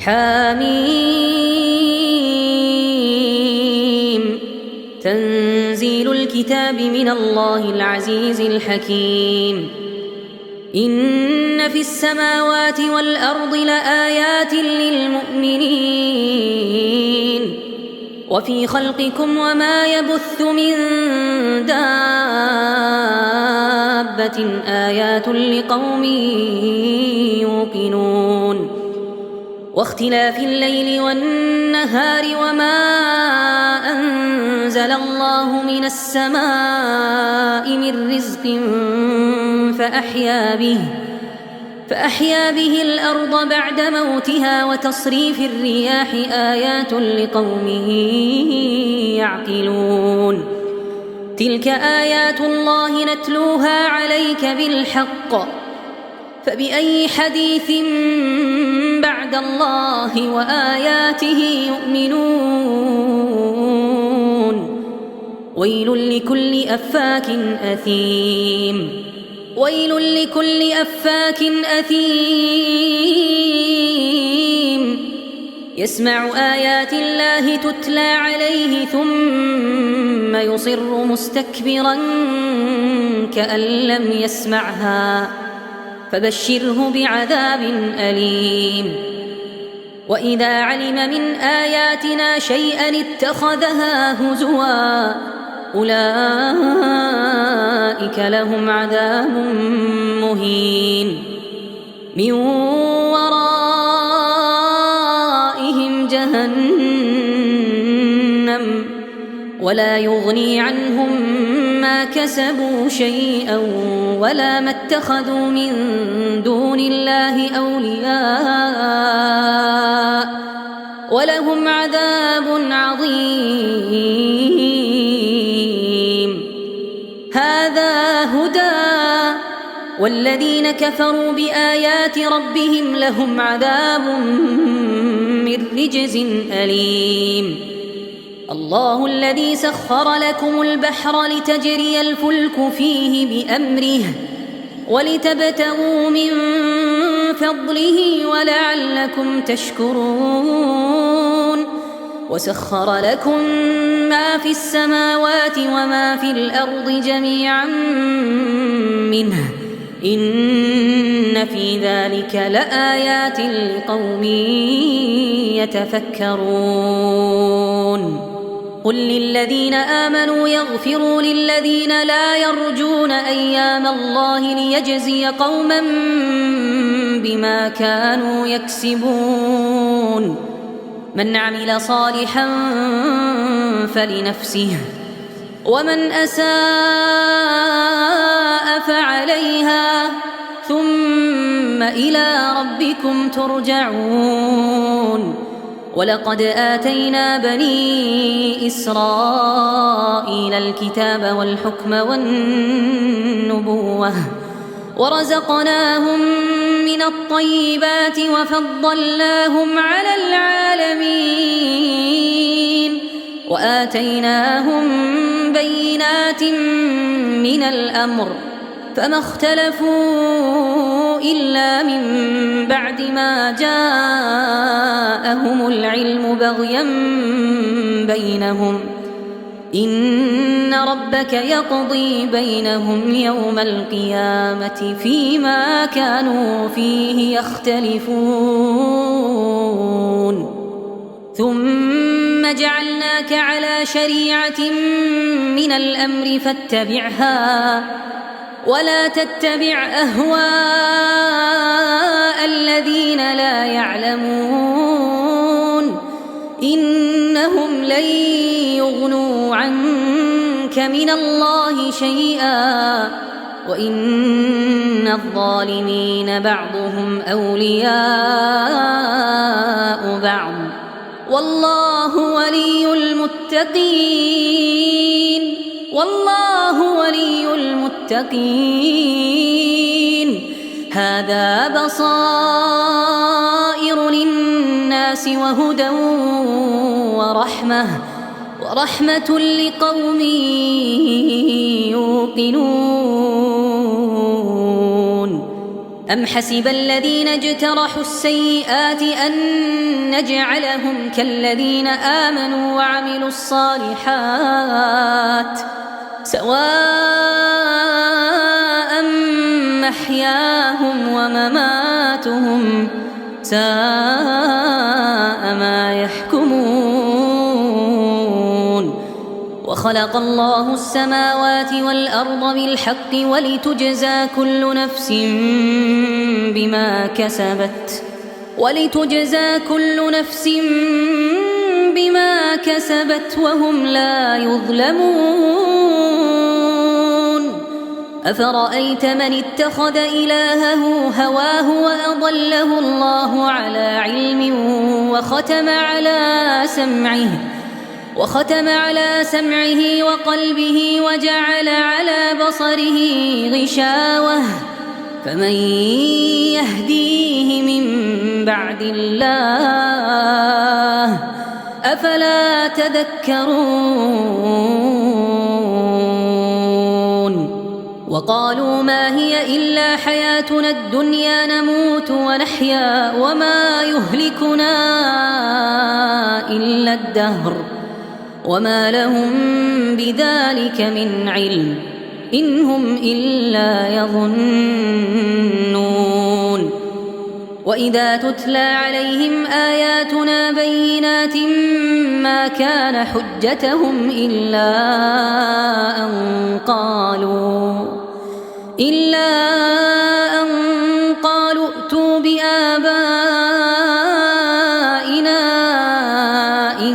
حميم تنزيل الكتاب من الله العزيز الحكيم. إن في السماوات والأرض لآيات للمؤمنين وفي خلقكم وما يبث من دابة آيات لقوم يوقنون. واختلاف الليل والنهار وما أنزل الله من السماء من رزق فأحيا به الأرض بعد موتها وتصريف الرياح آيات لقوم يعقلون. تلك آيات الله نتلوها عليك بالحق فبأي حديث بعد الله وآياته يؤمنون. ويل لكل أفاك أثيم يسمع آيات الله تتلى عليه ثم يصر مستكبرا كأن لم يسمعها فبشره بعذاب أليم. وإذا علم من آياتنا شيئا اتخذها هزوا أولئك لهم عذاب مهين. من ورائهم جهنم ولا يغني عنهم ما كسبوا شيئا ولا ما اتخذوا من دون الله أولياء ولهم عذاب عظيم. هذا هدى والذين كفروا بآيات ربهم لهم عذاب من رجز أليم. الله الذي سخر لكم البحر لتجري الفلك فيه بأمره ولتبتغوا من فضله ولعلكم تشكرون. وسخر لكم ما في السماوات وما في الأرض جميعا منه إن في ذلك لآيات لقوم يتفكرون. قل للذين آمنوا يغفروا للذين لا يرجون أيام الله ليجزي قوما بما كانوا يكسبون. من عمل صالحا فلنفسه ومن أساء فعليها ثم إلى ربكم ترجعون. ولقد آتينا بني إسرائيل الكتاب والحكم والنبوة ورزقناهم من الطيبات وفضلناهم على العالمين وآتيناهم بينات من الأمر فما اختلفوا إلا من بعد ما جاءهم العلم بغيا بينهم إن ربك يقضي بينهم يوم القيامة فيما كانوا فيه يختلفون. ثم جعلناك على شريعة من الأمر فاتبعها ولا تتبع أهواء الذين لا يعلمون إنهم لن يغنوا عنك من الله شيئا وإن الظالمين بعضهم أولياء بعض والله ولي المتقين. هذا بصائر للناس وهدى ورحمة لقوم يوقنون. أم حسب الذين اجترحوا السيئات أن نجعلهم كالذين آمنوا وعملوا الصالحات سواء محياهم ومماتهم ساء ما يحكمون. وخلق الله السماوات والأرض بالحق ولتجزى كل نفس بما كسبت وهم لا يظلمون. أفرأيت من اتخذ إلهه هواه وأضله الله على علم وختم على سمعه وقلبه وجعل على بصره غشاوة فمن يهديه من بعد الله أفلا تذكرون. وقالوا ما هي إلا حياتنا الدنيا نموت ونحيا وما يهلكنا إلا الدهر وما لهم بذلك من علم إن هم إلا يظنون. وإذا تتلى عليهم آياتنا بينات ما كان حجتهم إلا أن قالوا ائتوا بآبائنا إن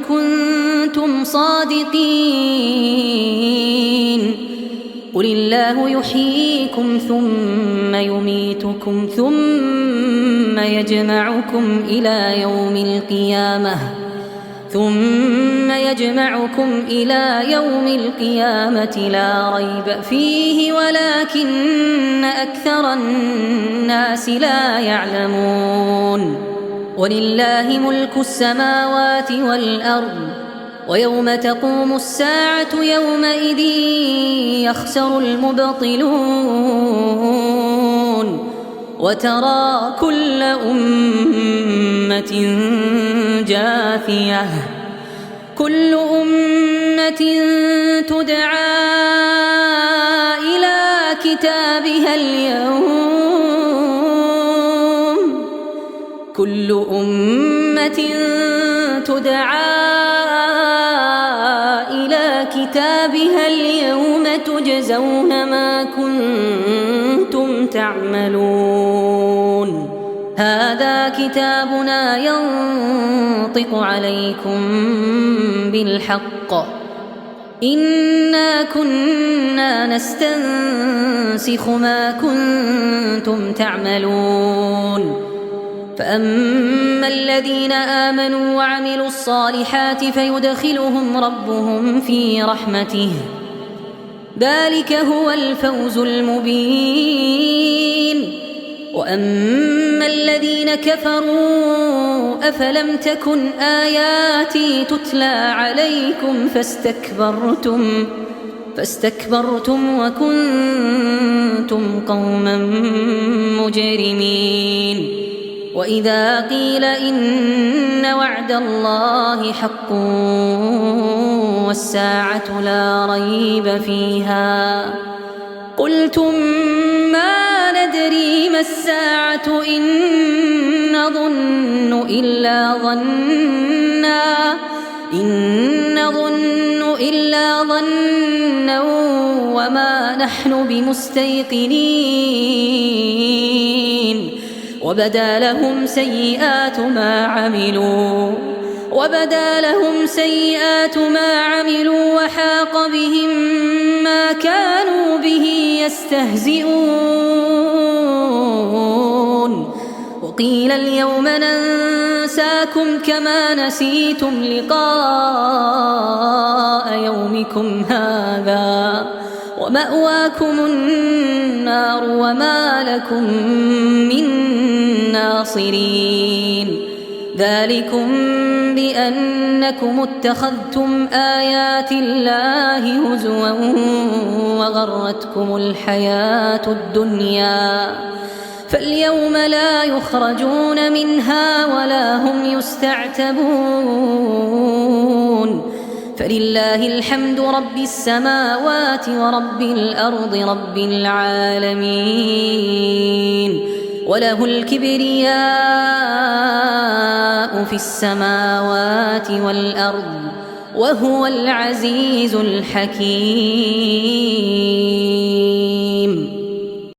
كنتم صادقين. قل الله يحييكم ثم يميتكم ثم يجمعكم إلى يوم القيامة لا ريب فيه ولكن أكثر الناس لا يعلمون. ولله ملك السماوات والأرض ويوم تقوم الساعة يومئذ يخسر المبطلون. وترى كل أمة جاثية كل أمة تدعى إلى كتابها اليوم تجزون ما كنتم تعملون. هذا كتابنا ينطق عليكم بالحق إنا كنا نستنسخ ما كنتم تعملون. فأما الذين آمنوا وعملوا الصالحات فيدخلهم ربهم في رحمته ذلك هو الفوز المبين. وأما الذين كفروا أفلم تكن آياتي تتلى عليكم فاستكبرتم وكنتم قوما مجرمين. وإذا قيل إن وعد الله حق والساعة لا ريب فيها قلتم ما ندري ما الساعة إن نظن إلا ظنا وما نحن بمستيقنين. وبدا لهم سيئات ما عملوا وحاق بهم ما كانوا به يستهزئون. وقيل اليوم ننساكم كما نسيتم لقاء يومكم هذا ومأواكم النار وما لكم من ناصرين. ذلكم بأنكم اتخذتم آيات الله هزوا وغرتكم الحياة الدنيا فاليوم لا يخرجون منها ولا هم يستعتبون فلله الحمد رب السماوات ورب الأرض رب العالمين وله الكبرياء في السماوات والأرض وهو العزيز الحكيم.